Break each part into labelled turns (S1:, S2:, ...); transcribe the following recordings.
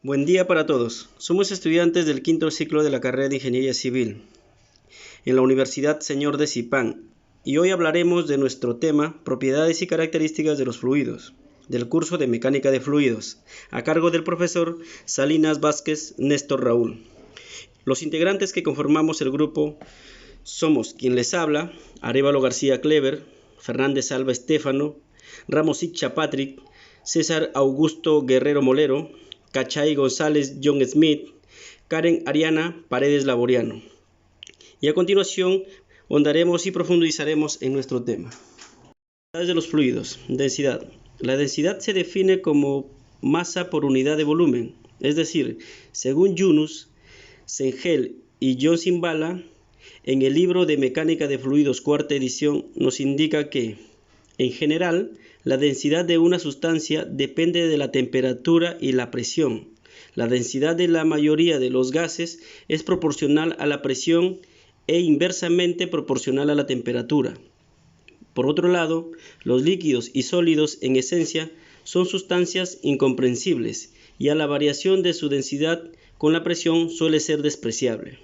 S1: Buen día para todos. Somos estudiantes del quinto ciclo de la carrera de Ingeniería Civil en la Universidad Señor de Zipán y hoy hablaremos de nuestro tema Propiedades y características de los fluidos, del curso de Mecánica de Fluidos, a cargo del profesor Salinas Vázquez Néstor Raúl. Los integrantes que conformamos el grupo somos quien les habla, Arévalo García Clever, Fernández Alba Estéfano, Ramos Icha Patrick, César Augusto Guerrero Molero, Cachay González John Smith, Karen Ariana Paredes Laboriano. Y a continuación ahondaremos y profundizaremos en nuestro tema. Propiedades de los fluidos. Densidad. La densidad se define como masa por unidad de volumen, es decir, según Yunus, Sengel y John Simbala, en el libro de Mecánica de Fluidos, cuarta edición, nos indica que, en general, la densidad de una sustancia depende de la temperatura y la presión. La densidad de la mayoría de los gases es proporcional a la presión e inversamente proporcional a la temperatura. Por otro lado, los líquidos y sólidos en esencia son sustancias incomprensibles y a la variación de su densidad con la presión suele ser despreciable.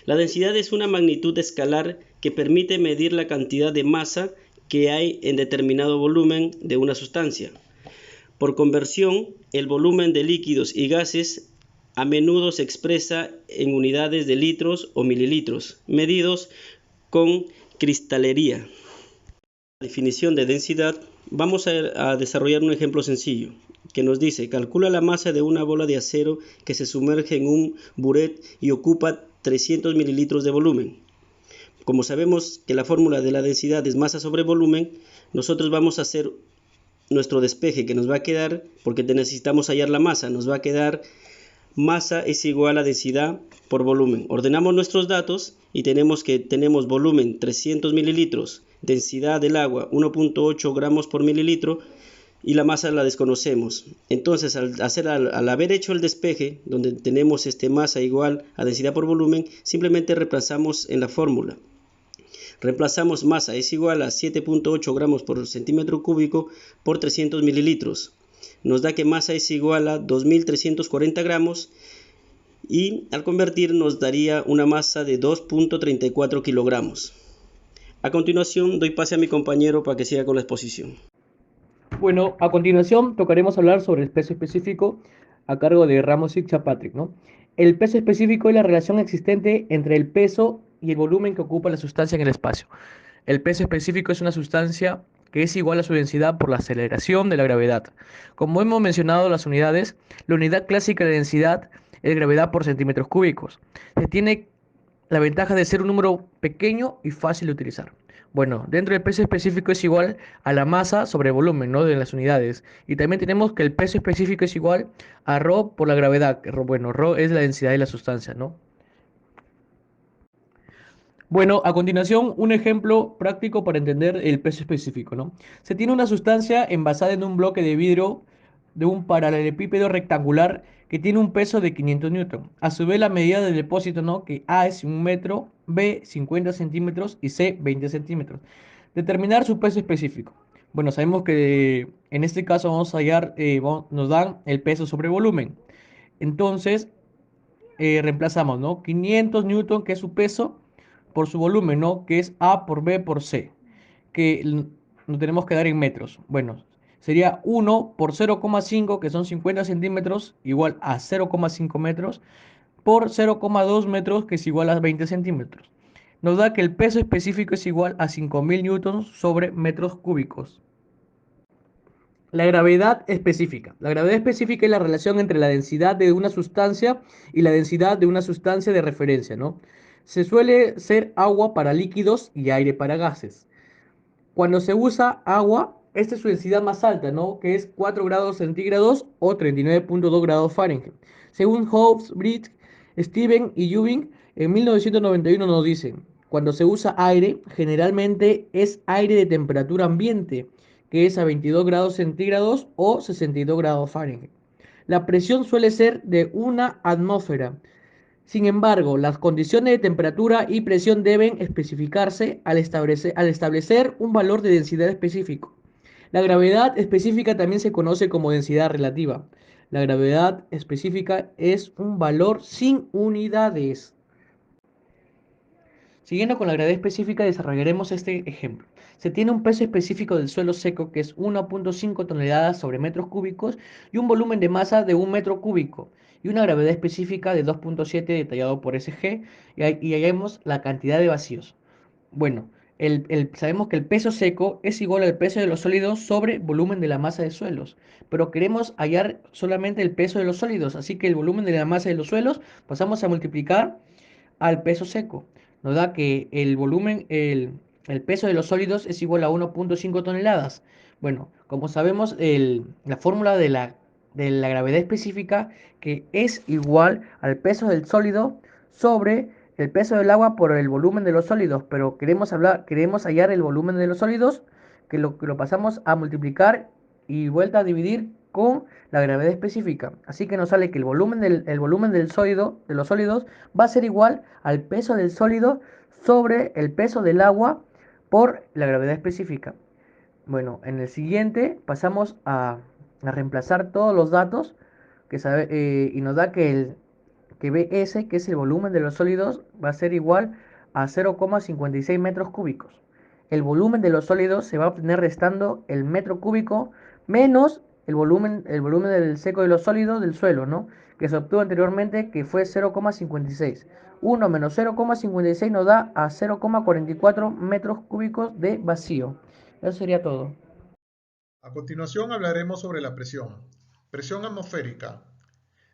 S1: La densidad es una magnitud escalar que permite medir la cantidad de masa que hay en determinado volumen de una sustancia. Por conversión, el volumen de líquidos y gases a menudo se expresa en unidades de litros o mililitros, medidos con cristalería. La definición de densidad, vamos a desarrollar un ejemplo sencillo que nos dice: calcula la masa de una bola de acero que se sumerge en un burette y ocupa 300 mililitros de volumen. Como sabemos que la fórmula de la densidad es masa sobre volumen, nosotros vamos a hacer nuestro despeje que nos va a quedar, porque necesitamos hallar la masa, nos va a quedar masa es igual a densidad por volumen. Ordenamos nuestros datos y tenemos volumen 300 mililitros, densidad del agua 1.8 gramos por mililitro y la masa la desconocemos. Entonces al haber hecho el despeje, donde tenemos masa igual a densidad por volumen, simplemente reemplazamos en la fórmula. Reemplazamos masa es igual a 7.8 gramos por centímetro cúbico por 300 mililitros. Nos da que masa es igual a 2.340 gramos y al convertir nos daría una masa de 2.34 kilogramos. A continuación doy pase a mi compañero para que siga con la exposición.
S2: Bueno, a continuación tocaremos hablar sobre el peso específico a cargo de Ramos y Patrick, ¿no? El peso específico es la relación existente entre el peso y el volumen que ocupa la sustancia en el espacio. El peso específico es una sustancia que es igual a su densidad por la aceleración de la gravedad. Como hemos mencionado las unidades, la unidad clásica de densidad es gravedad por centímetros cúbicos. Se tiene la ventaja de ser un número pequeño y fácil de utilizar. Bueno, dentro del peso específico es igual a la masa sobre volumen, ¿no? De las unidades. Y también tenemos que el peso específico es igual a ρ por la gravedad. Bueno, ρ es la densidad de la sustancia, ¿no? Bueno, a continuación, un ejemplo práctico para entender el peso específico, ¿no? Se tiene una sustancia envasada en un bloque de vidrio de un paralelepípedo rectangular que tiene un peso de 500 newton. A su vez, la medida del depósito, ¿no? Que A es 1 metro, B 50 centímetros y C 20 centímetros. Determinar su peso específico. Bueno, sabemos que en este caso vamos a hallar, nos dan el peso sobre volumen. Entonces, reemplazamos, ¿no? 500 newton, que es su peso, por su volumen, ¿no? Que es A por B por C, que nos tenemos que dar en metros. Bueno, sería 1 por 0,5, que son 50 centímetros, igual a 0,5 metros, por 0,2 metros, que es igual a 20 centímetros. Nos da que el peso específico es igual a 5000 newtons sobre metros cúbicos. La gravedad específica. La gravedad específica es la relación entre la densidad de una sustancia y la densidad de una sustancia de referencia, ¿no? Se suele ser agua para líquidos y aire para gases. Cuando se usa agua, esta es su densidad más alta, ¿no? Que es 4 grados centígrados o 39.2 grados Fahrenheit. Según Hobbes, Britt, Steven y Ewing, en 1991 nos dicen, cuando se usa aire, generalmente es aire de temperatura ambiente, que es a 22 grados centígrados o 62 grados Fahrenheit. La presión suele ser de una atmósfera. Sin embargo, las condiciones de temperatura y presión deben especificarse al establecer un valor de densidad específico. La gravedad específica también se conoce como densidad relativa. La gravedad específica es un valor sin unidades. Siguiendo con la gravedad específica, desarrollaremos este ejemplo. Se tiene un peso específico del suelo seco que es 1,5 toneladas sobre metros cúbicos y un volumen de masa de 1 metro cúbico y una gravedad específica de 2,7 detallado por SG y hallamos la cantidad de vacíos. Bueno, sabemos que el peso seco es igual al peso de los sólidos sobre volumen de la masa de suelos, pero queremos hallar solamente el peso de los sólidos, así que el volumen de la masa de los suelos pasamos a multiplicar al peso seco. Nos da que el peso de los sólidos es igual a 1,5 toneladas. Bueno, como sabemos, la fórmula de la gravedad específica que es igual al peso del sólido sobre el peso del agua por el volumen de los sólidos, pero queremos hallar el volumen de los sólidos, que lo pasamos a multiplicar y vuelta a dividir con la gravedad específica. Así que nos sale que el volumen del sólido, de los sólidos va a ser igual al peso del sólido sobre el peso del agua por la gravedad específica. Bueno, en el siguiente pasamos a reemplazar todos los datos y nos da que Bs, que es el volumen de los sólidos, va a ser igual a 0,56 metros cúbicos. El volumen de los sólidos se va a obtener restando el metro cúbico menos el volumen del seco de los sólidos del suelo, ¿no? Que se obtuvo anteriormente, que fue 0,56. 1 menos 0,56 nos da a 0,44 metros cúbicos de vacío. Eso sería todo.
S3: A continuación hablaremos sobre la presión. Presión atmosférica.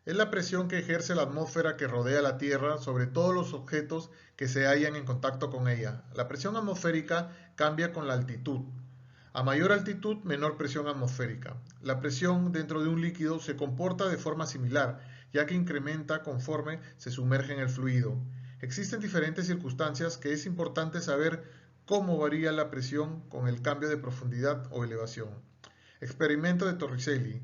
S3: Es la presión que ejerce la atmósfera que rodea la Tierra sobre todos los objetos que se hallan en contacto con ella. La presión atmosférica cambia con la altitud. A mayor altitud, menor presión atmosférica. La presión dentro de un líquido se comporta de forma similar, ya que incrementa conforme se sumerge en el fluido. Existen diferentes circunstancias que es importante saber cómo varía la presión con el cambio de profundidad o elevación. Experimento de Torricelli.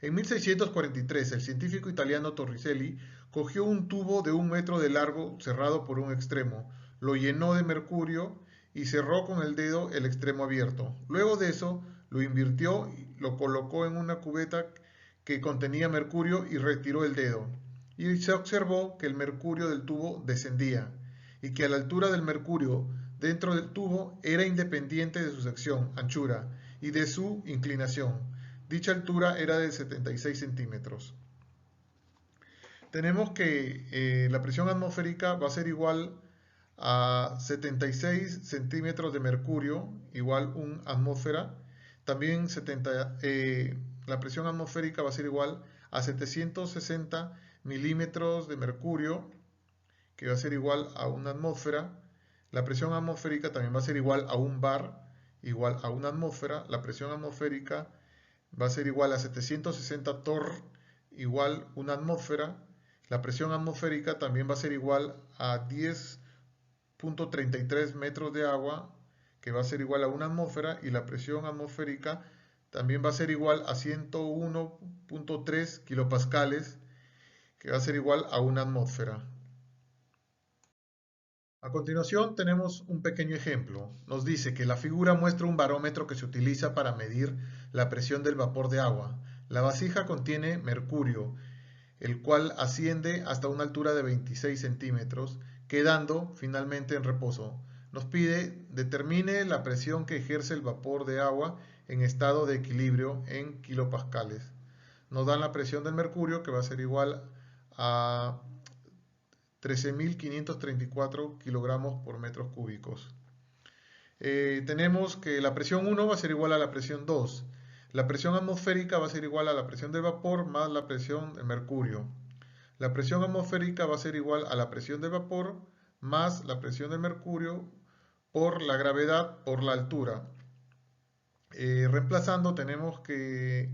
S3: En 1643, el científico italiano Torricelli cogió un tubo de 1 metro de largo cerrado por un extremo, lo llenó de mercurio y cerró con el dedo el extremo abierto. Luego de eso, lo invirtió y lo colocó en una cubeta que contenía mercurio y retiró el dedo. Y se observó que el mercurio del tubo descendía y que a la altura del mercurio dentro del tubo era independiente de su sección, anchura, y de su inclinación. Dicha altura era de 76 centímetros. Tenemos que la presión atmosférica va a ser igual a 76 centímetros de mercurio, igual 1 atmósfera. También la presión atmosférica va a ser igual a 760 milímetros de mercurio, que va a ser igual a 1 atmósfera. La presión atmosférica también va a ser igual a 1 bar, igual a 1 atmósfera. La presión atmosférica va a ser igual a 760 torr, igual 1 atmósfera. La presión atmosférica también va a ser igual a 10,33 metros de agua, que va a ser igual a 1 atmósfera, y la presión atmosférica también va a ser igual a 101,3 kilopascales, que va a ser igual a 1 atmósfera. A continuación tenemos un pequeño ejemplo. Nos dice que la figura muestra un barómetro que se utiliza para medir la presión del vapor de agua. La vasija contiene mercurio, el cual asciende hasta una altura de 26 centímetros, quedando finalmente en reposo. Nos pide determine la presión que ejerce el vapor de agua en estado de equilibrio en kilopascales. Nos dan la presión del mercurio, que va a ser igual a 13.534 kilogramos por metros cúbicos. Tenemos que la presión 1 va a ser igual a la presión 2. La presión atmosférica va a ser igual a la presión del vapor más la presión del mercurio. La presión atmosférica va a ser igual a la presión del vapor más la presión del mercurio por la gravedad por la altura. Reemplazando tenemos que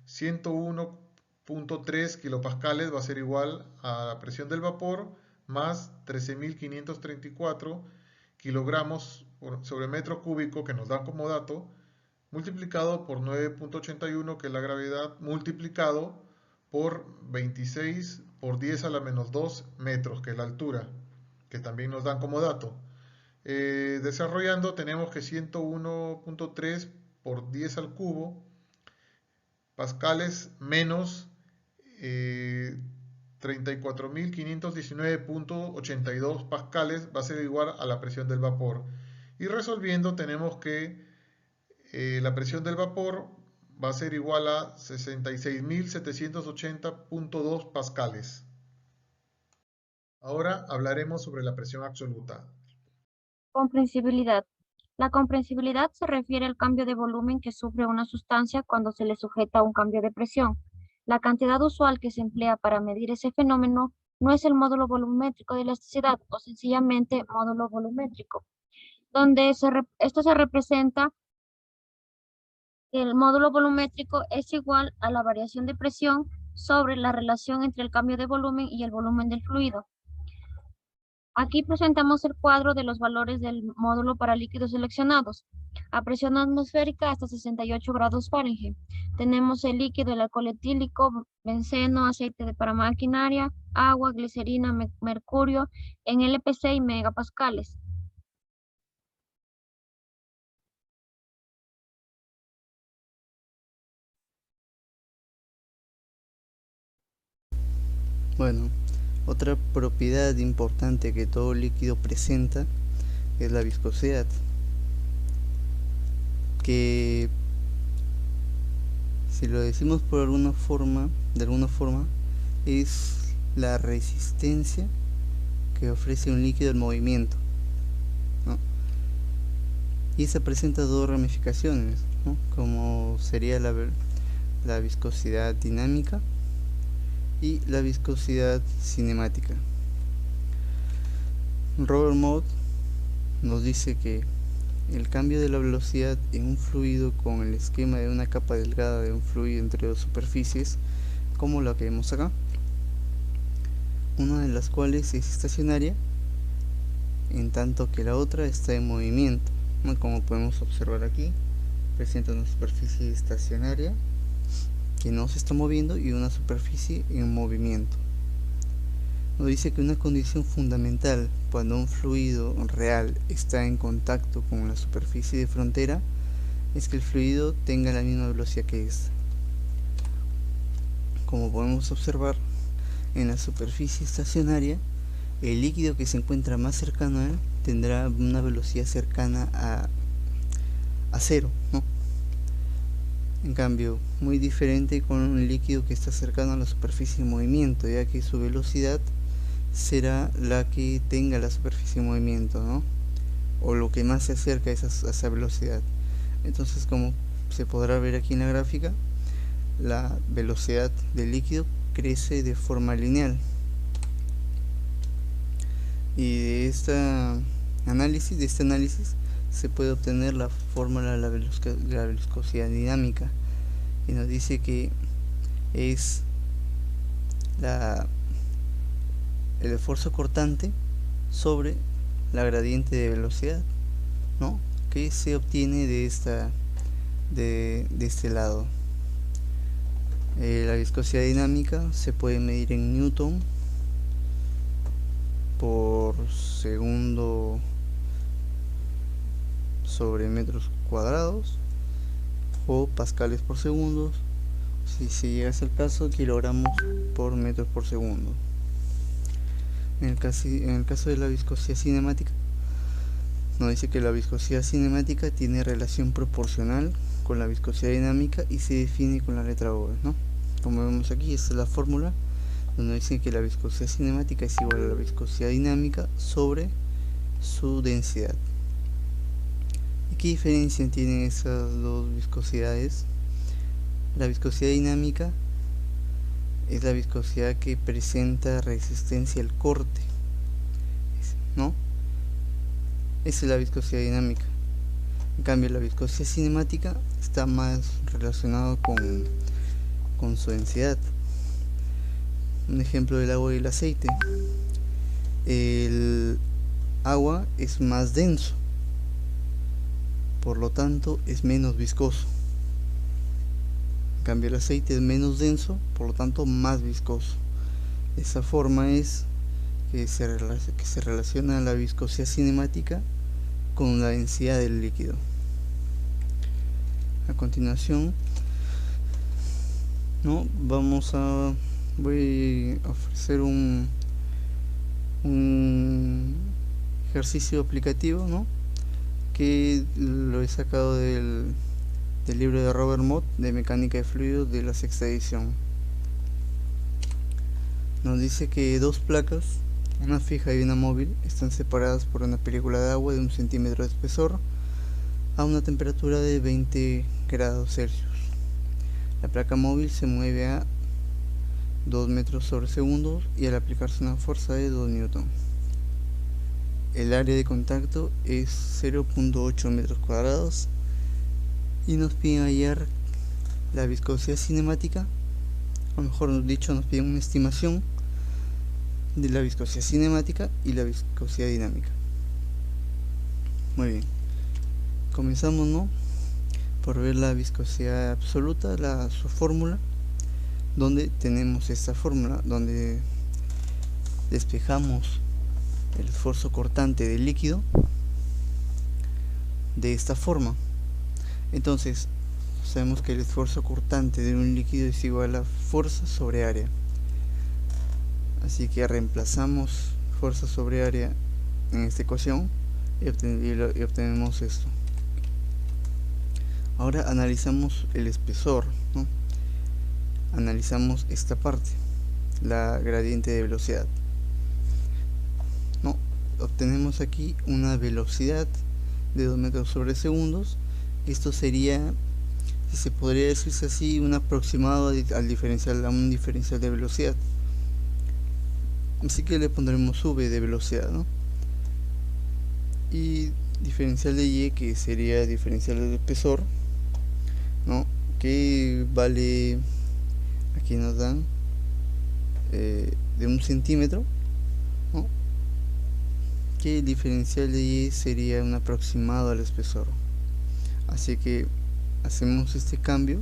S3: 101,3 kilopascales va a ser igual a la presión del vapor más 13.534 kilogramos sobre metro cúbico, que nos da como dato, multiplicado por 9,81, que es la gravedad, multiplicado por 26 por 10 a la menos 2 metros, que es la altura, que también nos dan como dato. Desarrollando tenemos que 101,3 por 10 al cubo pascales menos 34.519.82 pascales va a ser igual a la presión del vapor. Y resolviendo tenemos que la presión del vapor va a ser igual a 66.780.2 pascales. Ahora hablaremos sobre la presión absoluta.
S4: Comprensibilidad. La comprensibilidad se refiere al cambio de volumen que sufre una sustancia cuando se le sujeta a un cambio de presión. La cantidad usual que se emplea para medir ese fenómeno no es el módulo volumétrico de elasticidad o sencillamente módulo volumétrico, donde esto se representa que el módulo volumétrico es igual a la variación de presión sobre la relación entre el cambio de volumen y el volumen del fluido. Aquí presentamos el cuadro de los valores del módulo para líquidos seleccionados. A presión atmosférica hasta 68 grados Fahrenheit. Tenemos el líquido, el alcohol etílico, benceno, aceite para maquinaria, agua, glicerina, mercurio, en LPC y megapascales.
S5: Bueno, otra propiedad importante que todo líquido presenta es la viscosidad, que si lo decimos de alguna forma, es la resistencia que ofrece un líquido al movimiento, ¿no? Y esa presenta dos ramificaciones, ¿no? Como sería la viscosidad dinámica y la viscosidad cinemática. Robert Mott nos dice que el cambio de la velocidad en un fluido con el esquema de una capa delgada de un fluido entre dos superficies, como la que vemos acá, una de las cuales es estacionaria, en tanto que la otra está en movimiento, ¿no? Como podemos observar aquí, presenta una superficie estacionaria que no se está moviendo y una superficie en movimiento. Nos dice que una condición fundamental cuando un fluido real está en contacto con la superficie de frontera es que el fluido tenga la misma velocidad que esta. Como podemos observar, en la superficie estacionaria, el líquido que se encuentra más cercano a él tendrá una velocidad cercana a cero, ¿no? En cambio, muy diferente con un líquido que está cercano a la superficie en movimiento, ya que su velocidad será la que tenga la superficie en movimiento, ¿no? O lo que más se acerca a esa velocidad. Entonces, como se podrá ver aquí en la gráfica, la velocidad del líquido crece de forma lineal. Y de este análisis se puede obtener la fórmula de la viscosidad dinámica, y nos dice que es el esfuerzo cortante sobre la gradiente de velocidad, ¿no? Que se obtiene de este lado. La viscosidad dinámica se puede medir en Newton por segundo sobre metros cuadrados, o pascales por segundo, si se llega a el caso, kilogramos por metros por segundo. En el caso de la viscosidad cinemática, nos dice que la viscosidad cinemática tiene relación proporcional con la viscosidad dinámica y se define con la letra O, ¿no? Como vemos aquí, esta es la fórmula donde dice que la viscosidad cinemática es igual a la viscosidad dinámica sobre su densidad. ¿Qué diferencia tienen esas dos viscosidades? La viscosidad dinámica es la viscosidad que presenta resistencia al corte, ¿no? Esa es la viscosidad dinámica. En cambio, la viscosidad cinemática está más relacionado con su densidad. Un ejemplo del agua y el aceite. El agua es más denso, por lo tanto es menos viscoso. En cambio, el aceite es menos denso, por lo tanto más viscoso. Esa forma es que se relaciona la viscosidad cinemática con la densidad del líquido. A continuación, vamos a voy a ofrecer un ejercicio aplicativo, ¿no? Que lo he sacado del libro de Robert Mott de Mecánica de Fluidos de la 6ª edición. Nos dice que dos placas, una fija y una móvil, están separadas por una película de agua de 1 centímetro de espesor a una temperatura de 20 grados Celsius. La placa móvil se mueve a 2 metros sobre segundo y al aplicarse una fuerza de 2 newton. El área de contacto es 0.8 metros cuadrados y nos piden hallar la viscosidad cinemática, o mejor dicho, nos piden una estimación de la viscosidad cinemática y la viscosidad dinámica. Muy bien, comenzamos, ¿no?, por ver la viscosidad absoluta, su fórmula, donde tenemos esta fórmula donde despejamos el esfuerzo cortante del líquido de esta forma. Entonces sabemos que el esfuerzo cortante de un líquido es igual a fuerza sobre área, así que reemplazamos fuerza sobre área en esta ecuación y obtenemos esto. Ahora analizamos el espesor, ¿no? Analizamos esta parte, la gradiente de velocidad, ¿no? Obtenemos aquí una velocidad de 2 metros sobre segundos. Esto sería, si se podría decirse así, un aproximado al diferencial, a un diferencial de velocidad. Así que le pondremos v de velocidad, ¿no? Y diferencial de y, que sería diferencial del espesor, ¿no?, que vale, aquí nos dan de 1 centímetro, ¿no?, que el diferencial de y sería un aproximado al espesor. Así que hacemos este cambio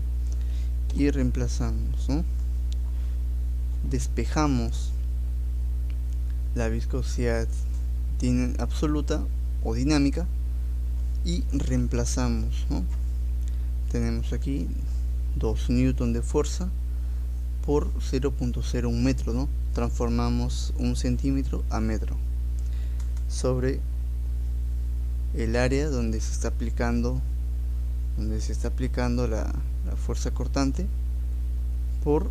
S5: y reemplazamos, ¿no? Despejamos la viscosidad absoluta o dinámica y reemplazamos, ¿no? Tenemos aquí 2 newton de fuerza por 0.01 metro, ¿no? Transformamos 1 centímetro a metro sobre el área donde se está aplicando la fuerza cortante por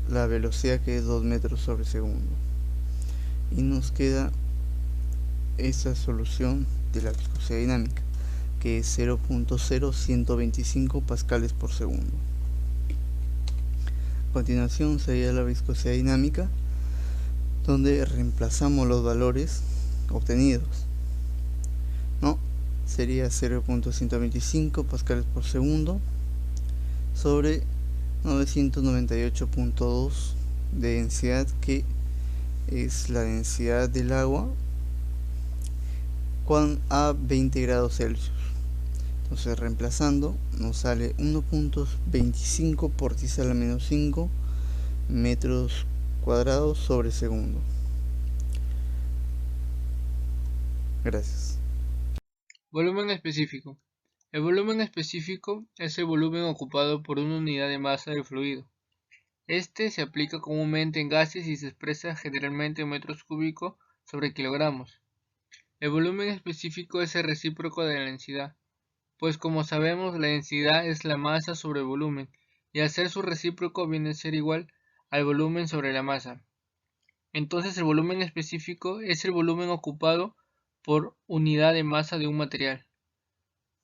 S5: la velocidad, que es 2 metros sobre segundo, y nos queda esa solución de la viscosidad dinámica, que es 0.0125 pascales por segundo. A continuación sería la viscosidad dinámica, donde reemplazamos los valores obtenidos, ¿no? Sería 0.125 pascales por segundo sobre 998.2 de densidad, que es la densidad del agua a 20 grados Celsius. Entonces, reemplazando, nos sale 1.25 por 10 a la menos 5 metros cuadrados sobre segundo. Gracias.
S2: Volumen específico. El volumen específico es el volumen ocupado por una unidad de masa del fluido. Este se aplica comúnmente en gases y se expresa generalmente en metros cúbicos sobre kilogramos. El volumen específico es el recíproco de la densidad, pues como sabemos la densidad es la masa sobre el volumen, y al ser su recíproco viene a ser igual al volumen sobre la masa. Entonces el volumen específico es el volumen ocupado por unidad de masa de un material.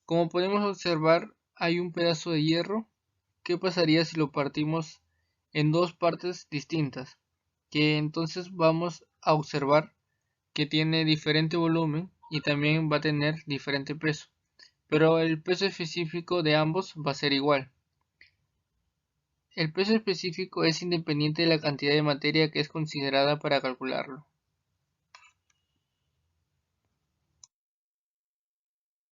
S2: Como podemos observar, hay un pedazo de hierro. ¿Qué pasaría si lo partimos en dos partes distintas? Que entonces vamos a observar que tiene diferente volumen y también va a tener diferente peso, pero el peso específico de ambos va a ser igual. El peso específico es independiente de la cantidad de materia que es considerada para calcularlo.